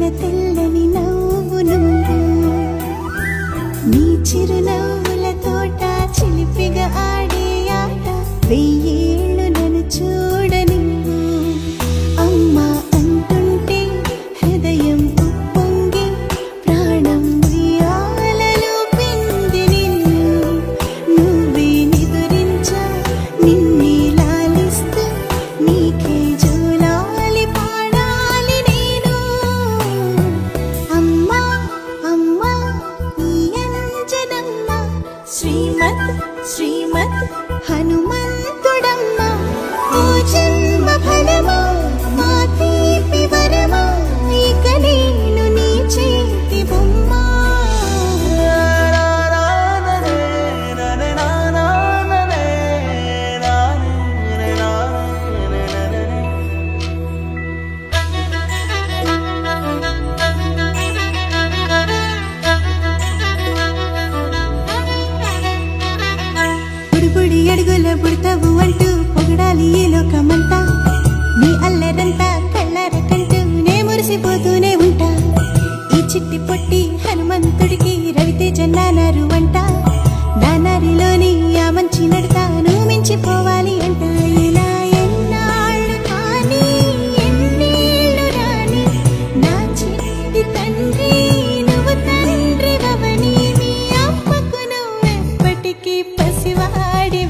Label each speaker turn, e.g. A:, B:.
A: చిన్న తెల్లని నవ్వు నువ్వు నీ చిరునవ్వుల తోట చిలిపిగా ఆడే ఆట వెయ్యేళ్ళు నన్ను చూడని అమ్మా అంటుంటే హృదయం ఉప్పొంగి ప్రాణం ఉయ్యాలలో పిండి నిన్ను నువ్వే నిదురించా నిన్నే లాలిస్తూ నీకే జోలాలి పాడాలి నేను అమ్మా అమ్మా ఈ అంజనమ్మ శ్రీమత్ శ్రీమత్ హనుమంతుడమ్మ ఓ జన్మ ఫలమా మా తీపి వరమా ఇక నేను నీ చేతి బొమ్మ బుడిబుడి అడుగుల బుడతావు అంటూ పొగడాలి ఈ లోకమంతా నీ అల్లరంతా కళ్ళారకంటూ నే మురిసిపోతూనే ఉంటా ఈ చిట్టి పొట్టి హనుమంతుడికి రవితేజ నానారు అంట నానారిలోని ఆ మంచి నడతాను మించిపోవాలి అంట ఇలా ఎన్నాళ్ళు కానీ ఎన్నేళ్ళు రాని నా చిట్టి తండ్రి నువ్వు తండ్రి వవని నీ అమ్మకు నువ్వెప్పటికీ పసివాడి